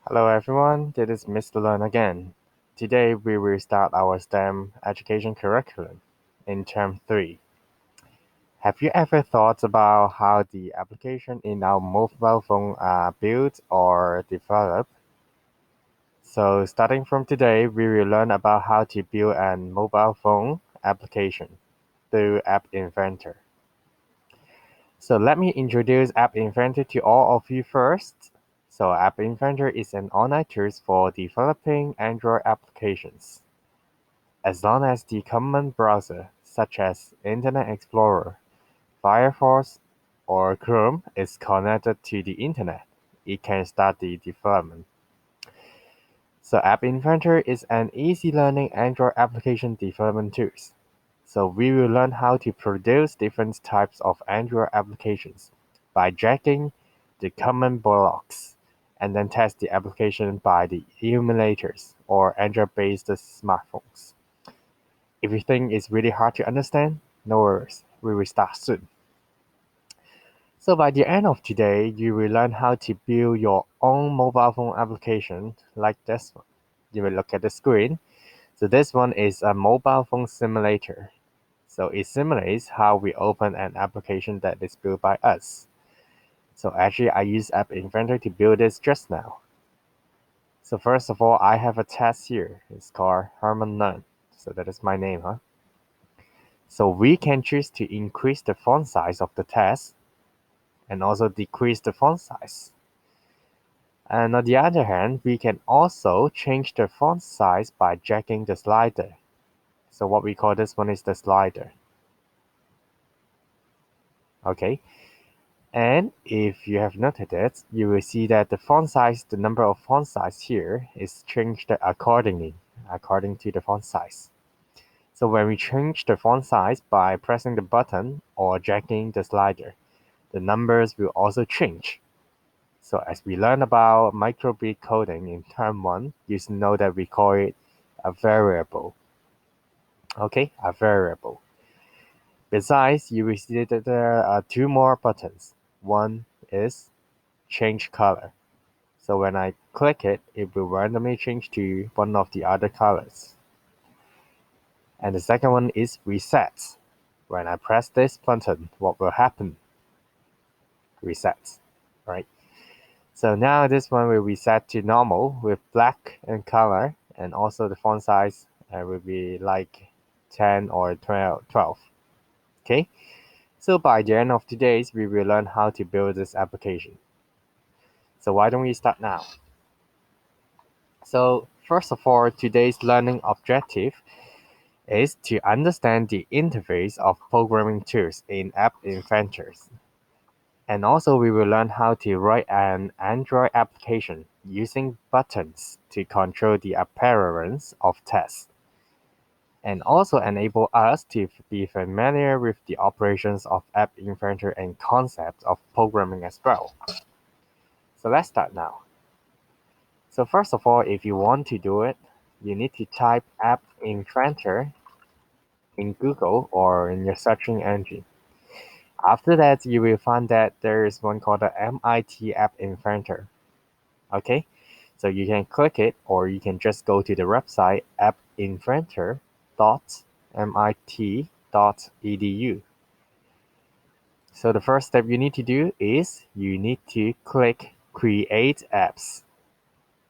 Hello everyone, this is Mr. Learn again. Today we will start our STEM education curriculum in Term 3. Have you ever thought about how the application in our mobile phone are built or developed? So starting from today, we will learn about how to build a mobile phone application through App Inventor. So let me introduce App Inventor to all of you first. So App Inventor is an online tool for developing Android applications. As long as the common browser, such as Internet Explorer, Firefox, or Chrome is connected to the Internet, it can start the development. So App Inventor is an easy learning Android application development tool. So we will learn how to produce different types of Android applications by jacking the common blocks and then test the application by the emulators or Android-based smartphones. If you think it's really hard to understand, no worries, we will start soon. So by the end of today, you will learn how to build your own mobile phone application like this one. You will look at the screen. So this one is a mobile phone simulator. So it simulates how we open an application that is built by us. So actually I used App Inventor to build this just now. So first of all, I have a test here. It's called Herman Nunn. So that is my name, huh? So we can choose to increase the font size of the text and also decrease the font size. And on the other hand, we can also change the font size by jacking the slider. So what we call this one is the slider. Okay. And if you have noted it, you will see that the font size, the number of font size here is changed accordingly, according to the font size. So when we change the font size by pressing the button or jacking the slider, the numbers will also change. So as we learn about microbit coding in term 1, you should know that we call it a variable. Okay, a variable. Besides, you will see that there are two more buttons. One is change color. So when I click it, it will randomly change to one of the other colors. And the second one is reset. When I press this button, what will happen? Reset, right? So now this one will reset to normal with black and color, and also the font size will be like 10 or 12. Okay, so by the end of today's, we will learn how to build this application. So why don't we start now? So first of all, today's learning objective is to understand the interface of programming tools in App Inventors. And also we will learn how to write an Android application using buttons to control the appearance of text, and also enable us to be familiar with the operations of App Inventor and concepts of programming as well. So let's start now. So first of all, if you want to do it, you need to type App Inventor in Google or in your searching engine. After that, you will find that there is one called the MIT App Inventor. Okay, so you can click it, or you can just go to the website appinventor.mit.edu. So the first step you need to do is you need to click Create Apps.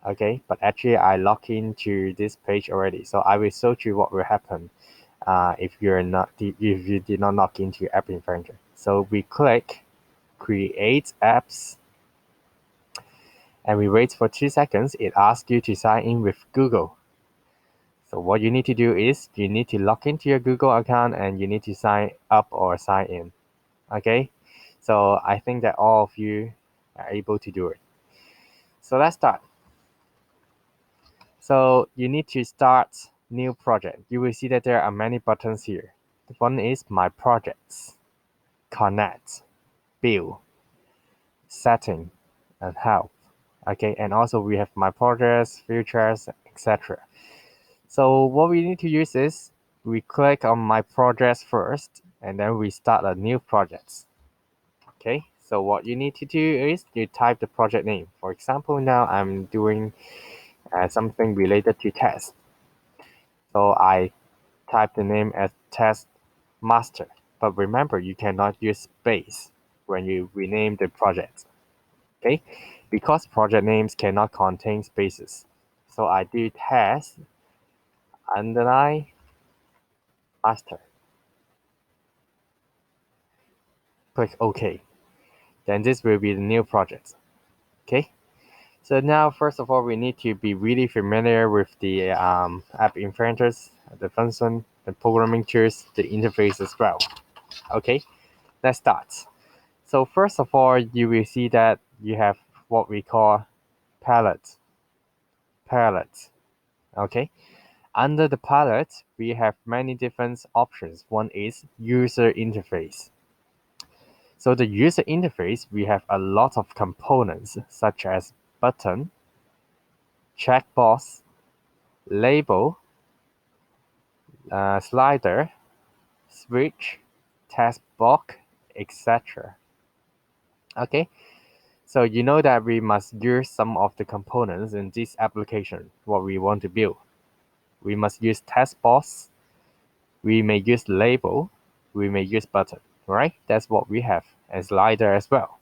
Okay, but actually I logged into this page already, so I will show you what will happen if you did not log into App Inventor. So we click Create Apps, and we wait for 2 seconds. It asks you to sign in with Google. So what you need to do is you need to log into your Google account and you need to sign up or sign in. Okay, so I think that all of you are able to do it. So let's start. So you need to start new project. You will see that there are many buttons here. The one is My Projects, Connect, Build, Setting, and Help. Okay, and also we have My Projects, Futures, etc. So what we need to use is we click on My Projects first, and then we start a new project. Okay, So what you need to do is you type the project name. For example, now I'm doing something related to test. So I type the name as test master. But remember, you cannot use space when you rename the project. Okay, because project names cannot contain spaces. So I do test underline master. Click OK. Then this will be the new project. Okay. So now, first of all, we need to be really familiar with the app inventors, the function, the programming tools, the interface as well. Okay, let's start. So first of all, you will see that you have what we call palette. Palette. Okay. Under the palette, we have many different options. One is user interface. So the user interface, we have a lot of components such as button, checkbox, label, slider, switch, task box, etc. Okay, so you know that we must use some of the components in this application, what we want to build. We must use task box, we may use label, we may use button, right? That's what we have, and slider as well.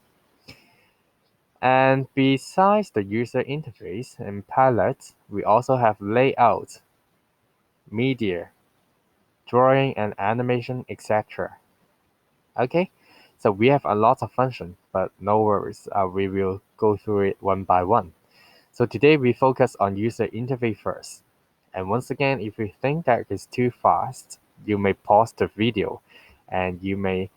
And besides the user interface and palette, we also have layout, media, drawing and animation, etc. Okay, so we have a lot of functions, but no worries, we will go through it one by one. So today we focus on user interface first. And once again, if you think that is too fast, you may pause the video and you may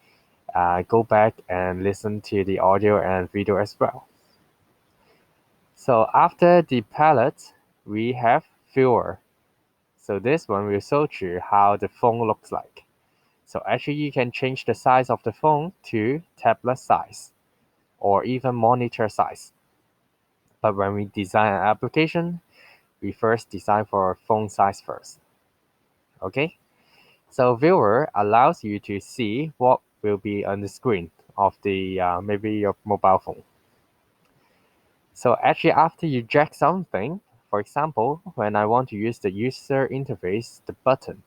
go back and listen to the audio and video as well. So after the palette, we have viewer. So this one will show you how the phone looks like. So actually you can change the size of the phone to tablet size or even monitor size. But when we design an application, we first design for phone size first. Okay? So viewer allows you to see what will be on the screen of the maybe your mobile phone. So actually after you drag something, for example, when I want to use the user interface, the button,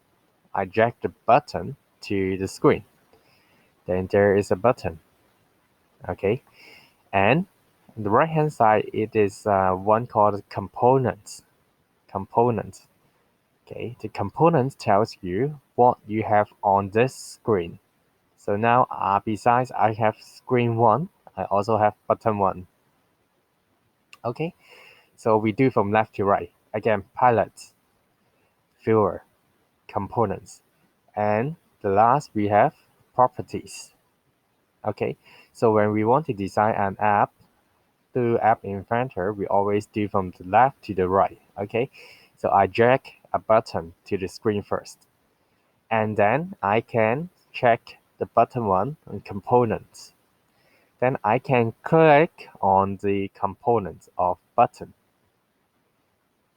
I drag the button to the screen. Then there is a button. Okay? And on the right hand side, it is one called components. Components. Okay, the component tells you what you have on this screen. So now, besides I have screen 1, I also have button 1. Okay, so we do from left to right. Again, palette, viewer, components, and the last we have properties. Okay, so when we want to design an app through App Inventor, we always do from the left to the right. Okay, so I drag a button to the screen first, and then I can check the button 1 on components. Then I can click on the components of button.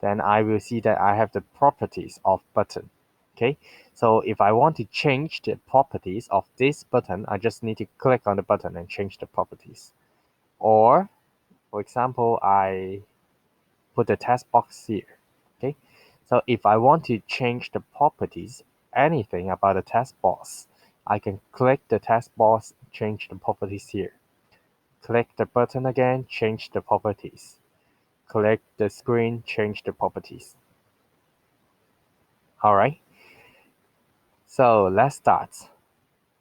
Then I will see that I have the properties of button. Okay, so if I want to change the properties of this button, I just need to click on the button and change the properties. Or, for example, I put the text box here. Okay, so if I want to change the properties, anything about the text box, I can click the text box, change the properties here. Click the button again, change the properties. Click the screen, change the properties. Alright, so let's start.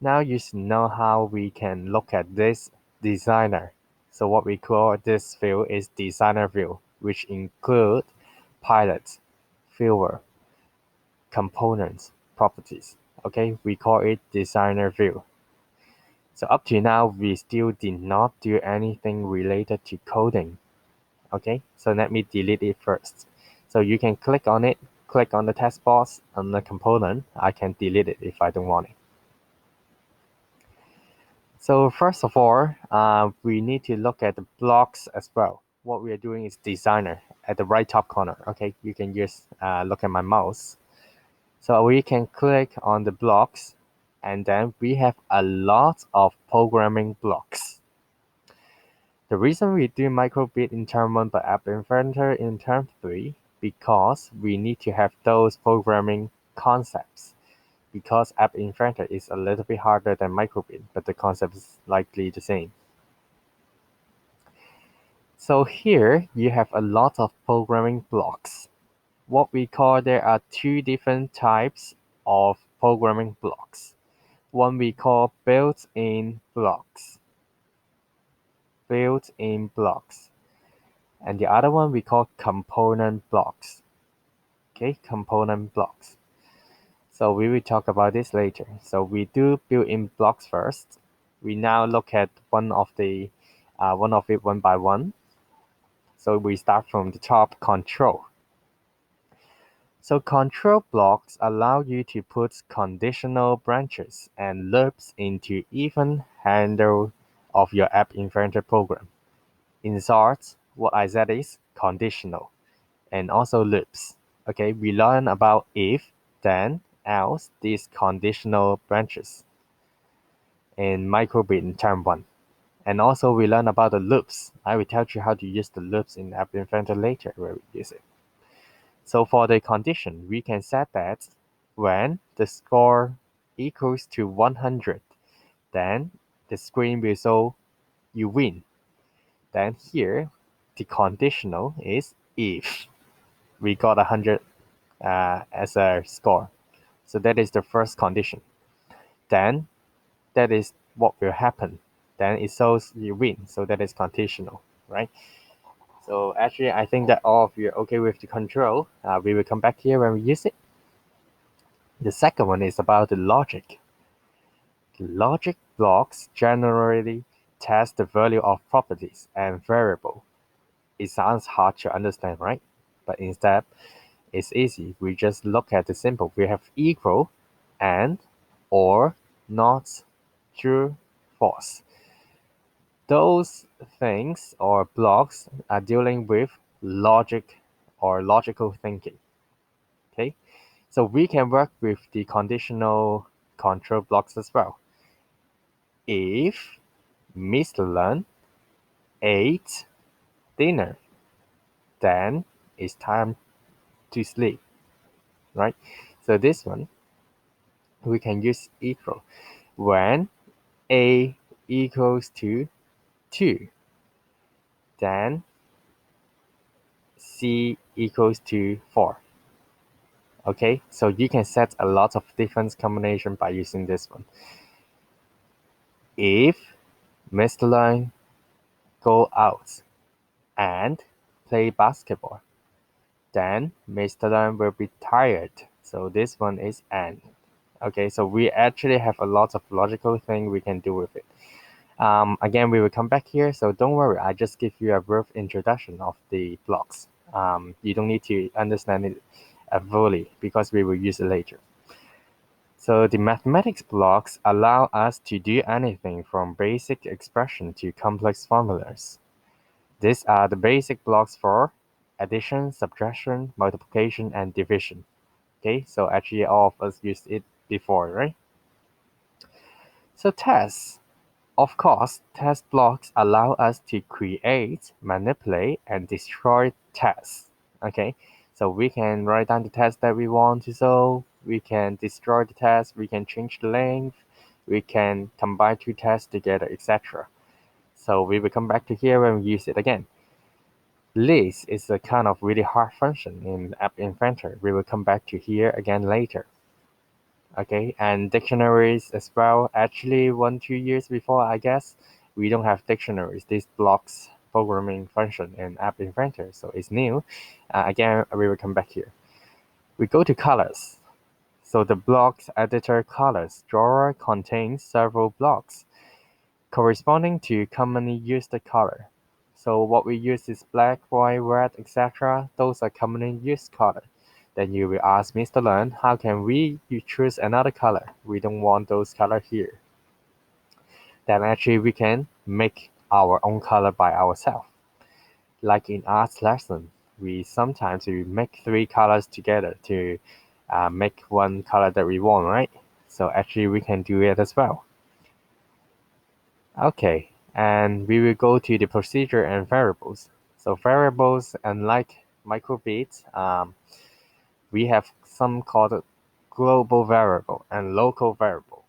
Now you should know how we can look at this designer. So what we call this view is designer view, which include pilot, viewer, components, properties. Okay, we call it designer view. So up to now, we still did not do anything related to coding. Okay, so let me delete it first. So you can click on it, click on the text box, on the component. I can delete it if I don't want it. So first of all, we need to look at the blocks as well. What we are doing is designer at the right top corner. Okay, you can just look at my mouse. So we can click on the blocks, and then we have a lot of programming blocks. The reason we do microbit in term 1 but App Inventor in term 3 because we need to have those programming concepts. Because App Inventor is a little bit harder than microbit, but the concept is likely the same. So here you have a lot of programming blocks. What we call there are two different types of programming blocks. One we call built-in blocks. Built-in blocks. And the other one we call component blocks. Okay, component blocks. So we will talk about this later. So we do built-in blocks first. We now look at one of it one by one. So we start from the top, control. So control blocks allow you to put conditional branches and loops into even handle of your App Inventor program. In short, what I said is conditional and also loops. Okay, we learn about if, then, else, these conditional branches in microbit in term 1. And also we learn about the loops. I will tell you how to use the loops in App Inventor later where we use it. So for the condition, we can set that when the score equals to 100, then the screen will show you win. Then here, the conditional is if we got 100 as a score. So that is the first condition. Then that is what will happen. Then it shows you win. So that is conditional, right? So actually, I think that all of you are okay with the control. We will come back here when we use it. The second one is about the logic. The logic blocks generally test the value of properties and variable. It sounds hard to understand, right? But instead, it's easy. We just look at the simple. We have equal, and, or, not, true, false. Those things or blocks are dealing with logic or logical thinking. Okay, so we can work with the conditional control blocks as well. If Mr. Lun ate dinner, then it's time to sleep, right? So this one, we can use equal. When A equals to 2, then C equals to 4. Okay, so you can set a lot of different combination by using this one. If Mr. Lun go out and play basketball, then Mr. Lun will be tired. So this one is and. Okay, so we actually have a lot of logical thing we can do with it. Again, we will come back here, so don't worry. I just give you a brief introduction of the blocks. You don't need to understand it fully because we will use it later. So the mathematics blocks allow us to do anything from basic expression to complex formulas. These are the basic blocks for addition, subtraction, multiplication, and division. Okay, so actually all of us used it before, right? So tests. Of course, test blocks allow us to create, manipulate, and destroy tests. Okay, so we can write down the test that we want to solve, we can destroy the test, we can change the length, we can combine two tests together, etc. So we will come back to here when we use it again. List is a kind of really hard function in App Inventor. We will come back to here again later. Okay, and dictionaries as well. Actually, 1-2 years before, I guess, we don't have dictionaries. This blocks programming function in App Inventor, so it's new. Again, we will come back here. We go to colors. So the blocks editor colors drawer contains several blocks corresponding to commonly used color. So what we use is black, white, red, etc. Those are commonly used color. Then you will ask Mr. Lun, how can you choose another color? We don't want those color here. Then actually we can make our own color by ourselves. Like in arts lesson, we sometimes make 3 colors together to make one color that we want, right? So actually we can do it as well. Okay, And we will go to the procedure and variables. So variables, unlike microbits, we have some called global variable and local variable.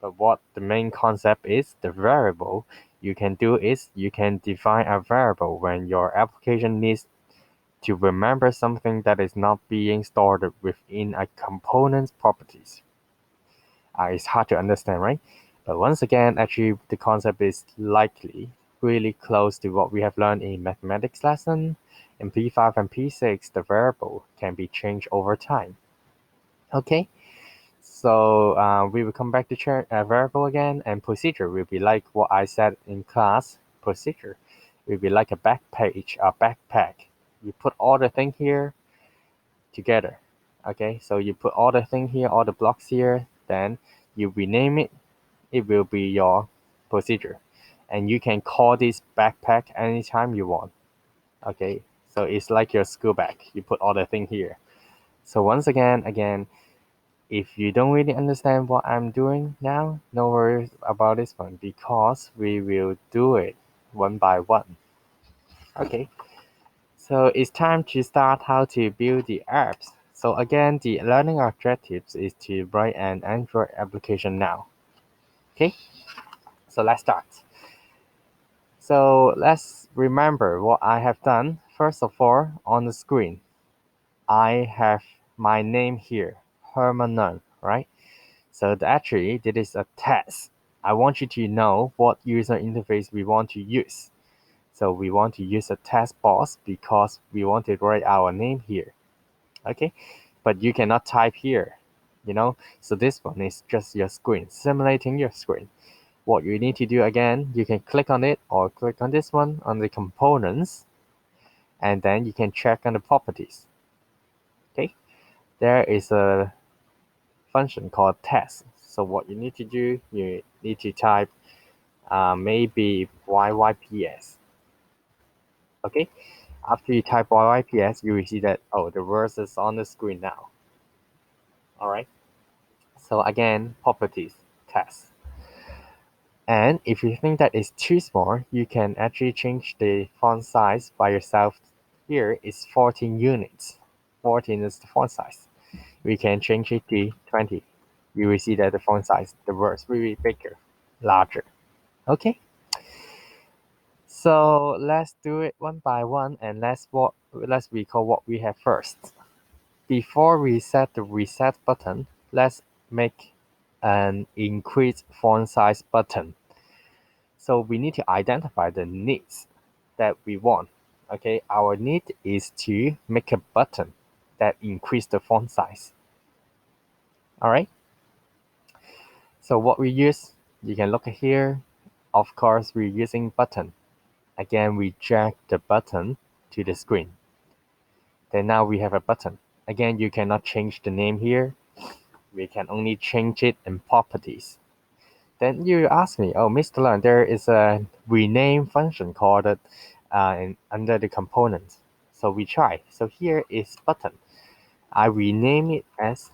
But what the main concept is, the variable you can do is you can define a variable when your application needs to remember something that is not being stored within a component's properties. It's hard to understand, right? But once again, actually, the concept is likely really close to what we have learned in mathematics lesson. In P5 and P6, the variable can be changed over time. Okay, so we will come back to variable again, and procedure will be like what I said in class. Procedure will be like a backpack. You put all the thing here together. Okay, so you put all the thing here, all the blocks here, then you rename it. It will be your procedure, and you can call this backpack anytime you want. Okay, so it's like your school bag. You put all the thing here. So once again, if you don't really understand what I'm doing now, no worries about this one because we will do it one by one. Okay, so it's time to start how to build the apps. So again, the learning objectives is to write an Android application now. Okay, so let's start. So let's remember what I have done. First of all, on the screen, I have my name here, Herman, right? So actually, this is a test. I want you to know what user interface we want to use. So we want to use a test box because we want to write our name here. Okay, but you cannot type here, So this one is just your screen, simulating your screen. What you need to do again, you can click on it or click on this one on the components, and then you can check on the properties. Okay, there is a function called test. So what you need to do, you need to type maybe YYPS. Okay, after you type YYPS, you will see that, oh, the words is on the screen now. All right, so again, properties, test. And if you think that is too small, you can actually change the font size by yourself. Here is 14 units. 14 is the font size. We can change it to 20. You will see that the font size, the words will be bigger, larger. Okay. So let's do it one by one, and let's recall what we have first. Before we set the reset button, let's make an increase font size button. So we need to identify the needs that we want. Okay, our need is to make a button that increase the font size. All right. So what we use, you can look at here. Of course, we're using button. Again, we drag the button to the screen. Then now we have a button. Again, you cannot change the name here. We can only change it in properties. Then you ask me, oh, Mr. Learn, there is a rename function called under the component. So we try. So here is button. I rename it as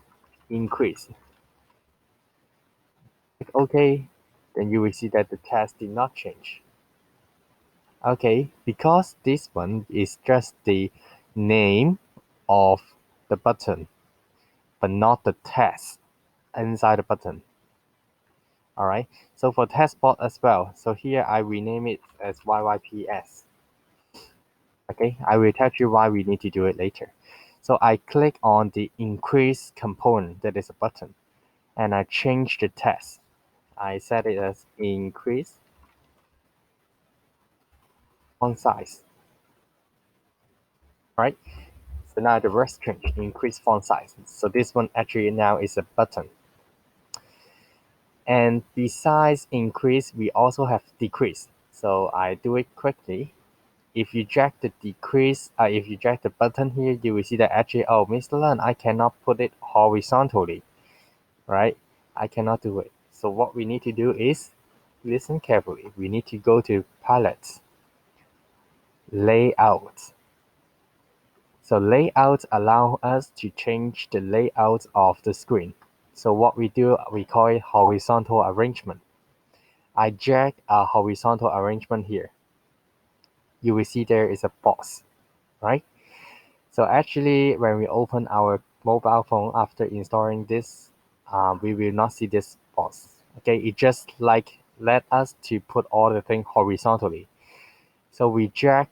increase. Click OK. Then you will see that the text did not change. Okay, because this one is just the name of the button, but not the text inside the button. Alright, so for test bot as well, so here I rename it as YYPS. Okay, I will tell you why we need to do it later. So I click on the increase component, that is a button, and I change the text. I set it as increase font size. Right? So now the words change, increase font size. So this one actually now is a button. And besides increase, we also have decrease. So I do it quickly. If you drag the if you drag the button here, you will see that actually, oh, Mr. Learn, I cannot put it horizontally, right? I cannot do it. So what we need to do is, listen carefully. We need to go to Palette, Layout. So layouts allow us to change the layout of the screen. So what we do, we call it horizontal arrangement. I drag a horizontal arrangement here. You will see there is a box, right? So actually, when we open our mobile phone after installing this, we will not see this box. Okay, it just like let us to put all the thing horizontally. So we drag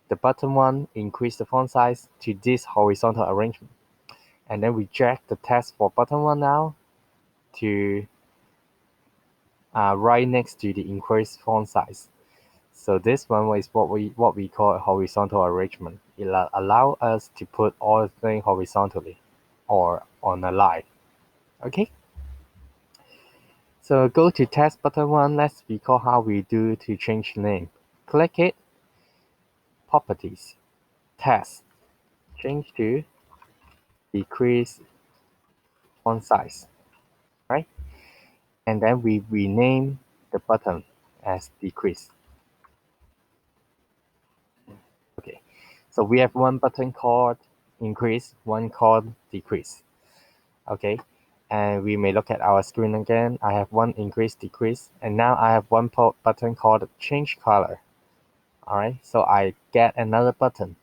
the button one, increase the font size to this horizontal arrangement. And then we drag the text for button one now to right next to the increased font size. So this one is what we call a horizontal arrangement. It allow us to put all things horizontally or on a line. Okay. So go to text button one. Let's recall how we do to change the name. Click it. Properties. Text. Change to decrease font size. Right. And then we rename the button as decrease. Okay. So we have one button called increase, one called decrease. Okay, and we may look at our screen again. I have one increase, decrease, and now I have one button called change color. All right, so I get another button.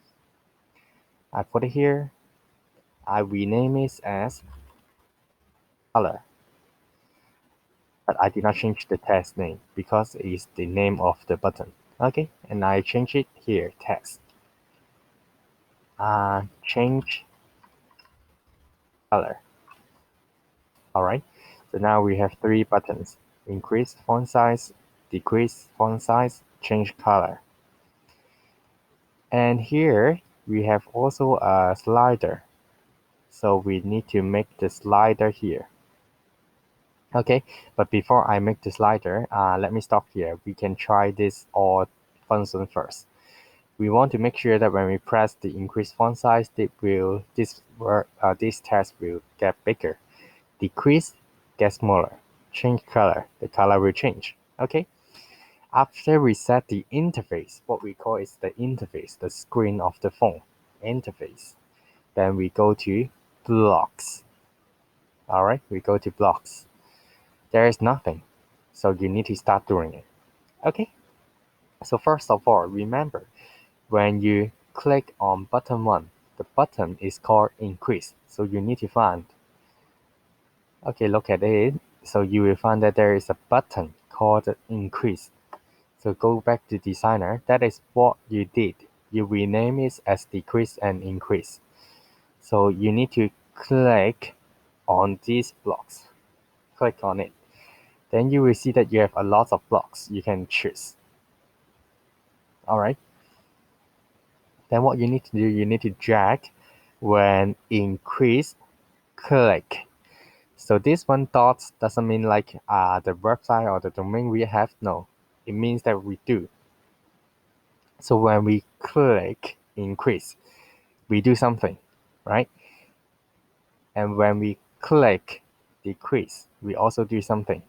I put it here. I rename it as color, but I did not change the text name because it is the name of the button. Okay, and I change it here, text. Change color. All right, so now we have three buttons: increase font size, decrease font size, change color. And here we have also a slider. So we need to make the slider here. Okay, but before I make the slider, let me stop here. We can try this all function first. We want to make sure that when we press the increase font size, this text will get bigger. Decrease, get smaller. Change color, the color will change. Okay. After we set the interface, what we call is the interface, the screen of the phone interface. Then we go to blocks. All right, we go to blocks. There is nothing, so you need to start doing it. Okay, so first of all, remember when you click on button one, the button is called increase, so you need to find. Okay, look at it. So you will find that there is a button called increase. So go back to designer. That is what you did. You rename it as decrease and increase. So you need to click on these blocks. Click on it. Then you will see that you have a lot of blocks you can choose. Alright. Then what you need to do, you need to drag when increase, click. So this one dots doesn't mean like the website or the domain we have. No, it means that we do. So when we click increase, we do something, right? And when we click decrease, we also do something.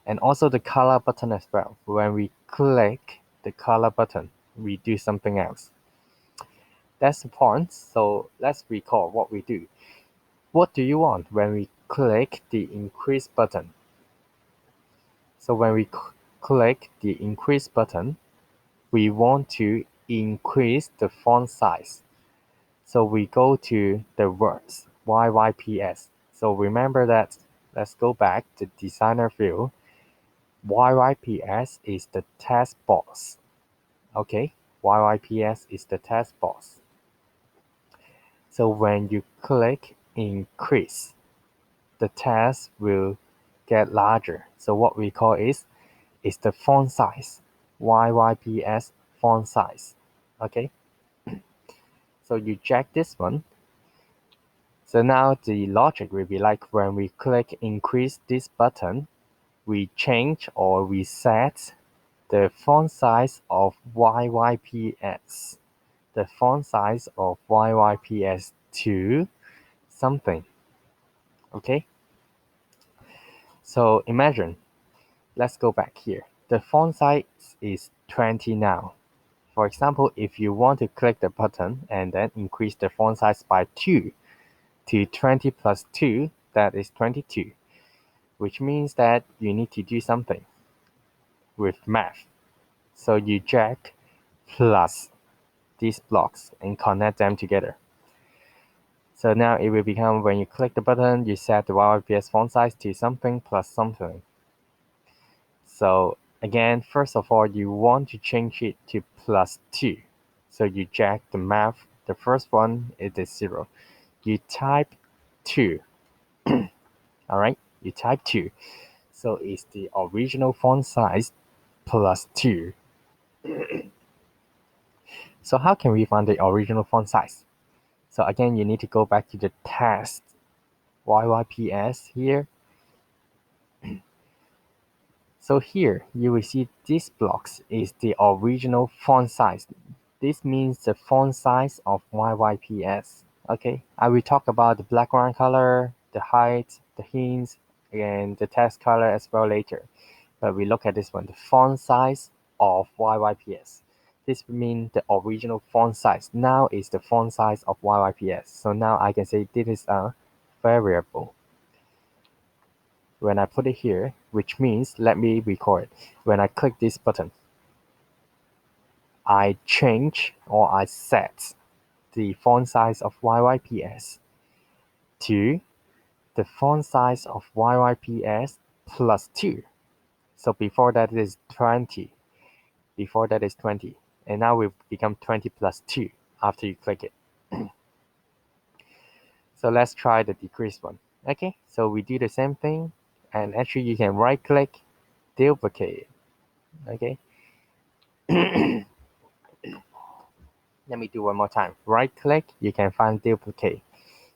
And also the color button as well. When we click the color button, we do something else. That's the point. So let's recall what we do. What do you want when we click the increase button? So when we click the increase button, we want to increase the font size. So we go to the words YYPS. So remember that. Let's go back to designer view. YYPS is the text box. Okay, YYPS is the text box. So when you click increase, the text will get larger. So what we call is the font size. YYPS font size. Okay. So you check this one. So now the logic will be like when we click increase this button, we change or we set the font size of YYPS. The font size of YYPS to something. Okay? So imagine, let's go back here. The font size is 20 now. For example, if you want to click the button and then increase the font size by 2 to 20 plus 2, that is 22, which means that you need to do something. with math. So you jack plus these blocks and connect them together. So now it will become, when you click the button, you set the YYPS font size to something plus something. So again, first of all, you want to change it to +2. So you jack the math. The first one it is 0. You type 2. Alright, you type 2. So it's the original font size +2. So how can we find the original font size? So again, you need to go back to the test YYPS here. So here you will see this blocks is the original font size. This means the font size of YYPS. Okay, I will talk about the background color, the height, the hints, and the text color as well later. But we look at this one, the font size of YYPS. This means the original font size. Now is the font size of YYPS. So now I can say this is a variable. When I put it here, which means, let me record. When I click this button, I change or I set the font size of YYPS to the font size of YYPS +2. So before that is 20. Before that is 20. And now we become 20 plus 2 after you click it. So let's try the decrease one. Okay, so we do the same thing. And actually you can right click, duplicate it. Okay. Let me do one more time. Right click, you can find duplicate.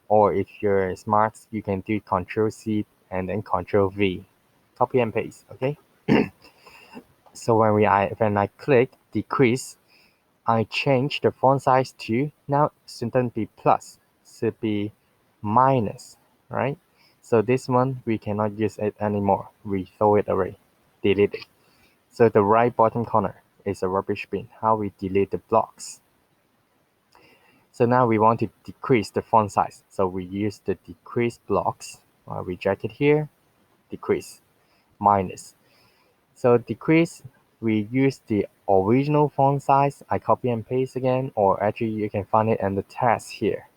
Or if you're smart, you can do Control C and then Control V. Copy and paste, okay? So when I click decrease, I change the font size to, now shouldn't be plus, should be minus, right? So this one, we cannot use it anymore. We throw it away, delete it. So the right bottom corner is a rubbish bin, how we delete the blocks. So now we want to decrease the font size. So we use the decrease blocks. We jack it here, decrease, minus. So decrease, we use the original font size. I copy and paste again, or actually you can find it in the test here.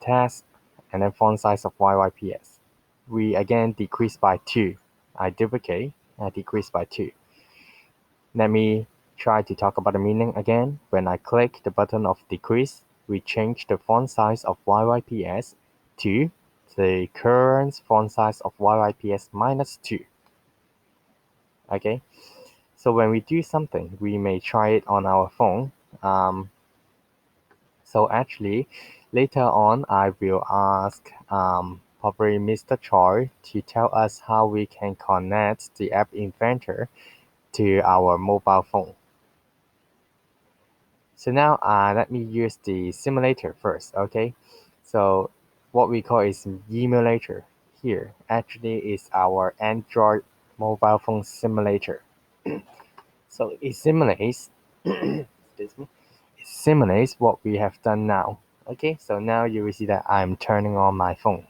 Test, and then font size of YYPS. We again decrease by 2. I duplicate, I decrease by 2. Let me try to talk about the meaning again. When I click the button of decrease, we change the font size of YYPS to the current font size of YYPS -2. Okay, so when we do something, we may try it on our phone. So actually, later on, I will ask probably Mr. Choi to tell us how we can connect the app Inventor to our mobile phone. So now let me use the simulator first, okay? So what we call is emulator here actually is our Android mobile phone simulator. So it simulates, excuse me, it simulates what we have done now. Okay, so now you will see that I'm turning on my phone.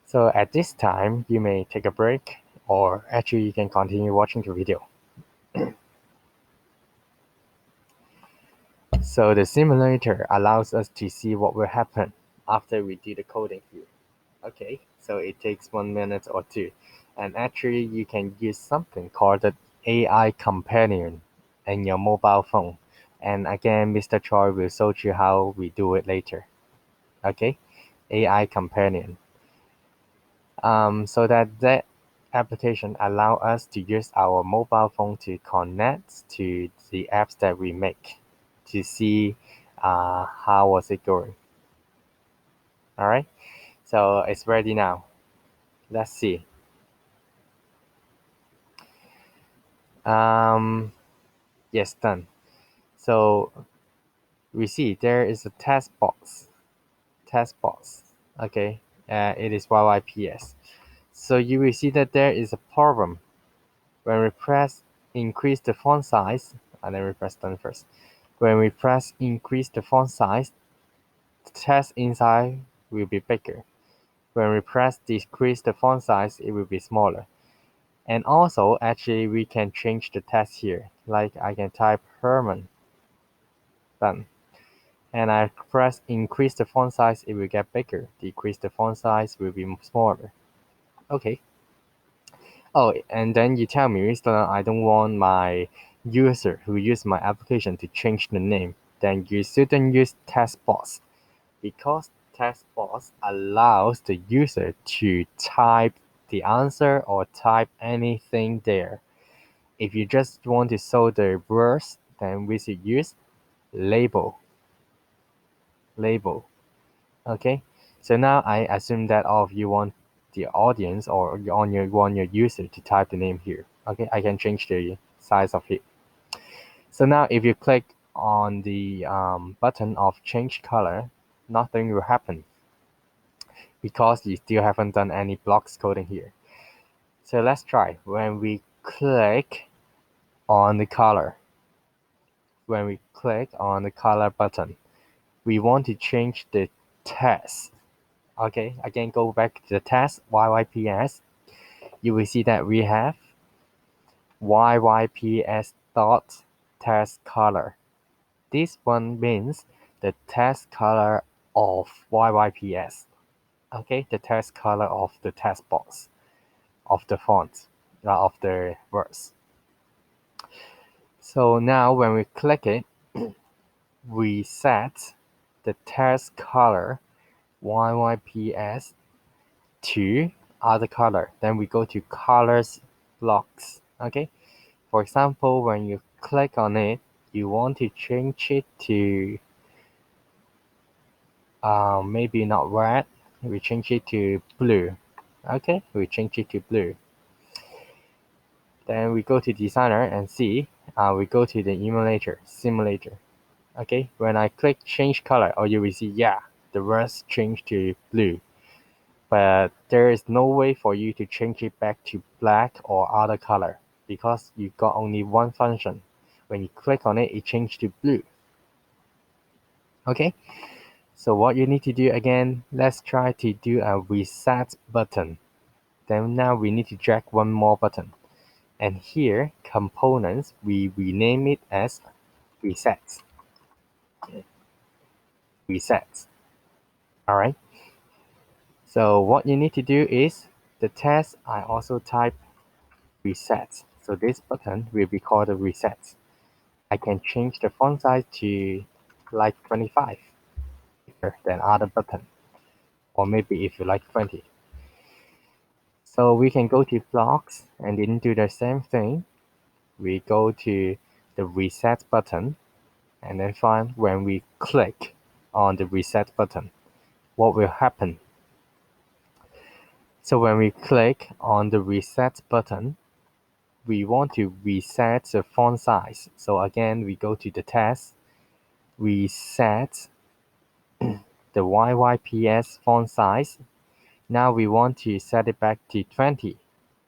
So at this time, you may take a break, or actually you can continue watching the video. So the simulator allows us to see what will happen after we do the coding here. Okay, so it takes 1 minute or 2. And actually you can use something called the AI companion in your mobile phone. And again, Mr. Choi will show you how we do it later. Okay, AI companion. So that application allow us to use our mobile phone to connect to the apps that we make to see how was it going. All right, so it's ready now. Let's see. Yes, done. So we see there is a test box. Okay, it is YYPS. So you will see that there is a problem. When we press increase the font size, and then we press done first. When we press increase the font size, the text inside will be bigger. when we press decrease the font size, it will be smaller. And also, actually, we can change the text here. Like I can type Herman, done. And I press increase the font size, it will get bigger. Decrease the font size will be smaller. Okay. Oh, and then you tell me, Mr. I don't want my user who use my application to change the name. Then you shouldn't use text box, because text box allows the user to type the answer or type anything there. If you just want to show the words, then we should use label. Label. Okay. So now I assume that all of you want the audience or want your user to type the name here. Okay, I can change the size of it. So now if you click on the button of change color, nothing will happen because you still haven't done any blocks coding here. So let's try. When we click on the color, button, we want to change the text. Okay, again, go back to the text, YYPS. You will see that we have YYPS dot text color. This one means the text color of YYPS. Okay, the text color of the text box, of the font, of the words. So now when we click it, we set the text color YYPS to other color. Then we go to colors blocks. Okay. For example, when you click on it, you want to change it to maybe not red. We change it to blue. Okay, we change it to blue. Then we go to designer and see. We go to the simulator. Okay, when I click change color, you will see, yeah, the words change to blue. But there is no way for you to change it back to black or other color because you got only one function. When you click on it, it changed to blue. Okay, so what you need to do again, let's try to do a reset button. Then now we need to drag one more button. And here, components, we rename it as resets. Resets. Alright. So what you need to do is the text, I also type resets. So this button will be called a resets. I can change the font size to like 25 bigger than other button, or maybe if you like 20. So we can go to blocks and then do the same thing. We go to the reset button and then find when we click on the reset button, what will happen. So when we click on the reset button, we want to reset the font size. So again, we go to the text, we set the YYPS font size. Now we want to set it back to 20.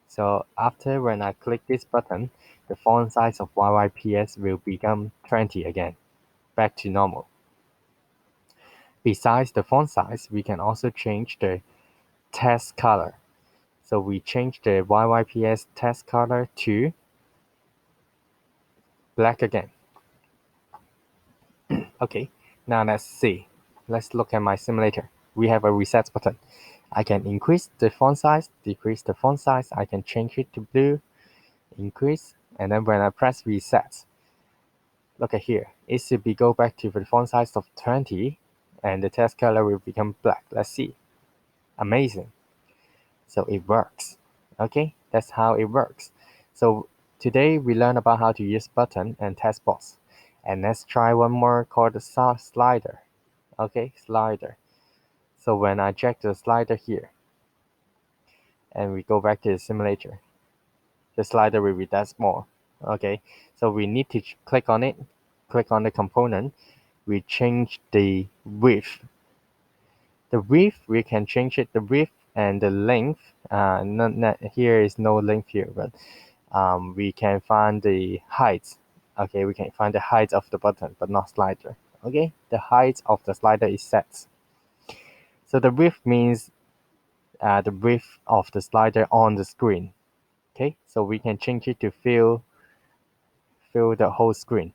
So after when I click this button, the font size of YYPS will become 20 again, back to normal. Besides the font size, we can also change the text color. So we change the YYPS text color to black again. Okay, now let's see. Let's look at my simulator. We have a reset button. I can increase the font size, decrease the font size. I can change it to blue, increase, and then when I press reset, look at here. It should be go back to the font size of 20, and the text color will become black. Let's see. Amazing. So it works. Okay, that's how it works. So today we learn about how to use button and text box. And let's try one more called the slider. Okay, slider. So when I drag the slider here, and we go back to the simulator, the slider will be that small. Okay, so we need to click on it, click on the component, we change the width. The width, we can change it, the width and the length. Here is no length here, but we can find the height. Okay, we can find the height of the button, but not slider. Okay, the height of the slider is set. So the width means the width of the slider on the screen. Okay, so we can change it to fill the whole screen.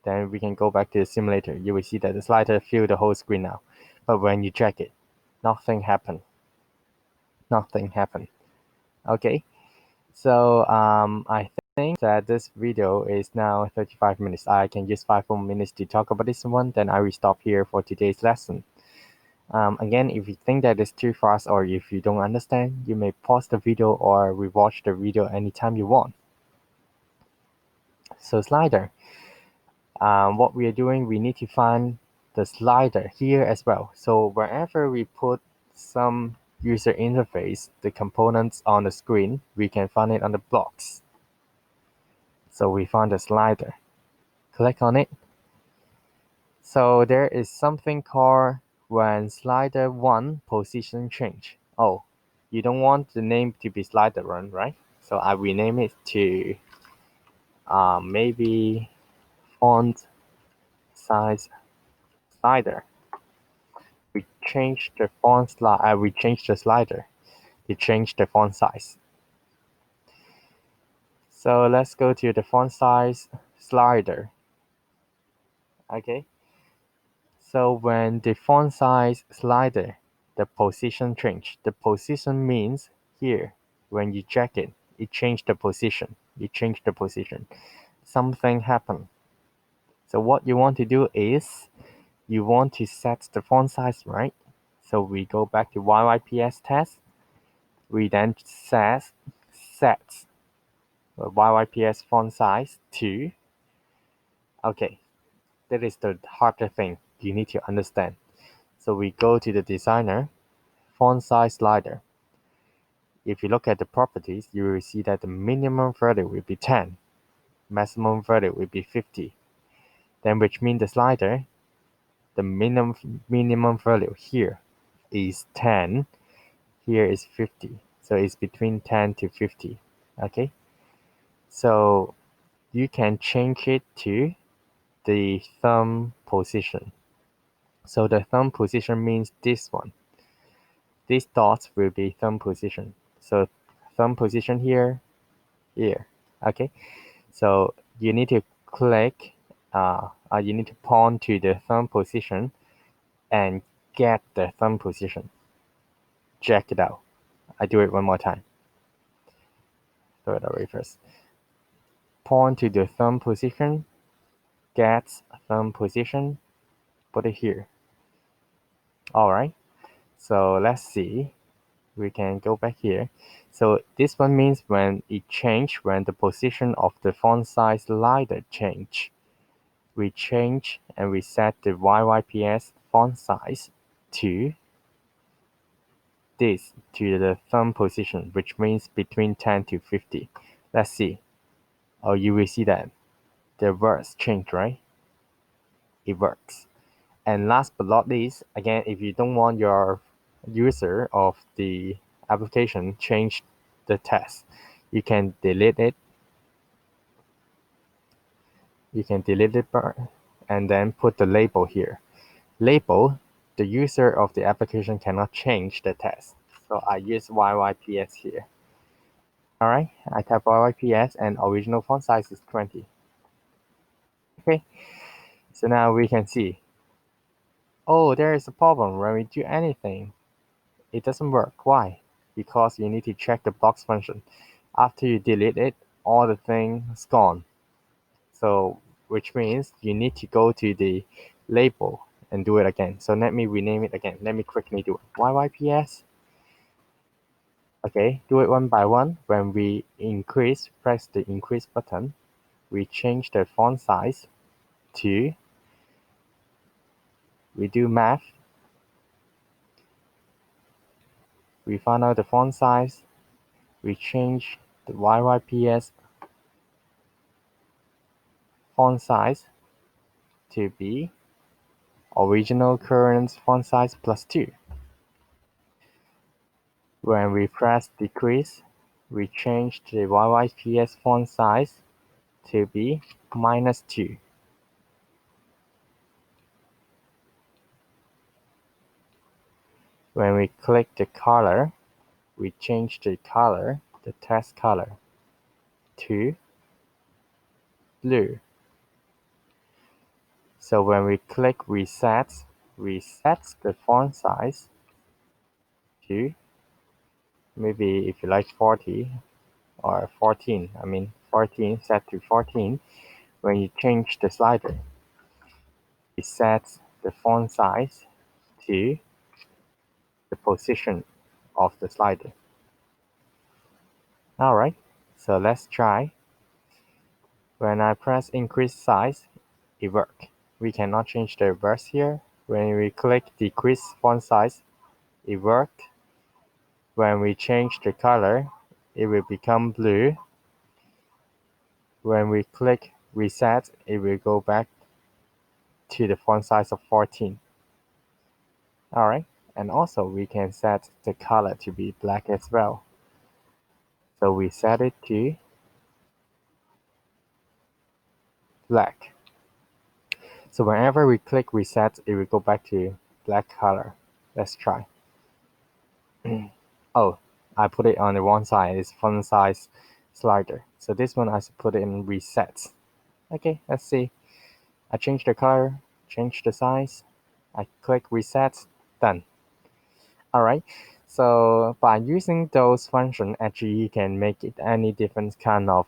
Then we can go back to the simulator. You will see that the slider fill the whole screen now. But when you drag it, nothing happened. Nothing happened. Okay, so I think that this video is now 35 minutes. I can use 5 more minutes to talk about this one. Then I will stop here for today's lesson. Again, if you think that is too fast or if you don't understand, you may pause the video or rewatch the video anytime you want. So slider. What we are doing, we need to find the slider here as well. So wherever we put some user interface, the components on the screen, we can find it on the blocks. So we find the slider. Click on it. So there is something called when slider 1 position change. Oh, you don't want the name to be slider 1, right? So I rename it to maybe font size slider. We change the we change the slider to change the font size. So let's go to the font size slider. Okay. So when the font size slider, the position change. The position means here when you check it, it changed the position. You change the position. Something happened. So what you want to do is you want to set the font size, right? So we go back to YYPS test. We then set YYPS font size to, okay, that is the harder thing you need to understand. So we go to the designer, font size slider. If you look at the properties, you will see that the minimum value will be 10, maximum value will be 50. Then which means the slider, the minimum value here is 10, here is 50. So it's between 10 to 50. Okay. So you can change it to the thumb position. So the thumb position means this one. These dots will be thumb position. So thumb position here, here. Okay. So you need to click, you need to point to the thumb position and get the thumb position. Check it out. I do it one more time. Throw it away first. Point to the thumb position, get thumb position, put it here. Alright, so let's see. We can go back here. So this one means when it change, when the position of the font size slider change. We change and we set the YYPS font size to this, to the thumb position, which means between 10 to 50. Let's see. Oh, you will see that the words change, right? It works. And last but not least, again, if you don't want your user of the application change the text, you can delete it. You can delete it and then put the label here. Label, the user of the application cannot change the text. So I use YYPS here. Alright, I type YYPS and original font size is 20. Okay, so now we can see. Oh, there is a problem when we do anything. It doesn't work. Why? Because you need to check the blocks function. After you delete it, all the things gone. So, which means you need to go to the label and do it again. So let me rename it again. Let me quickly do it. YYPS. Okay, do it one by one. When we increase, press the increase button. We change the font size to, we do math. We find out the font size. We change the YYPS font size to be original current font size plus 2. When we press decrease, we change the YYPS font size to be minus 2. When we click the color, we change the color, the test color, to blue. So when we click reset, resets the font size to maybe if you like 40 or 14, 14, set to 14. When you change the slider, it sets the font size to the position of the slider. Alright, so let's try. When I press increase size, it works. We cannot change the reverse here. When we click decrease font size, it worked. When we change the color, it will become blue. When we click reset, it will go back to the font size of 14. Alright, and also we can set the color to be black as well. So we set it to black. So whenever we click reset, it will go back to black color. Let's try. Oh, I put it on the wrong side. It's font size slider. So this one I should put it in reset. Okay, let's see. I change the color, change the size. I click reset, done. Alright, so by using those functions, actually you can make it any different kind of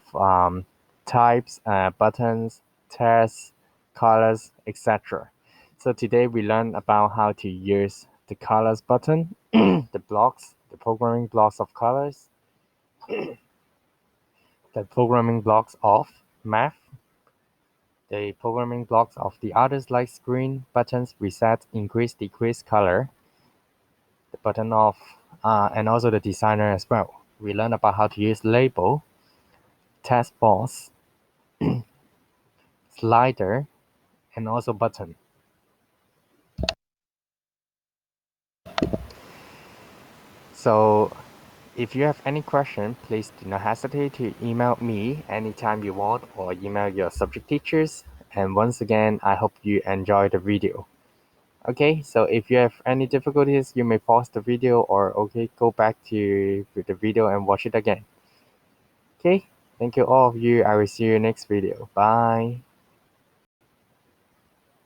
types, buttons, tests, colors, etc. So today we learned about how to use the colors button, the blocks, the programming blocks of colors, the programming blocks of math, the programming blocks of the others like screen, buttons, reset, increase, decrease, color, the button of, and also the designer as well. We learn about how to use label, text box, slider, and also button. So if you have any question, please do not hesitate to email me anytime you want or email your subject teachers. And once again, I hope you enjoy the video. Okay, so if you have any difficulties, you may pause the video or go back to the video and watch it again. Okay, thank you all of you. I will see you next video. Bye.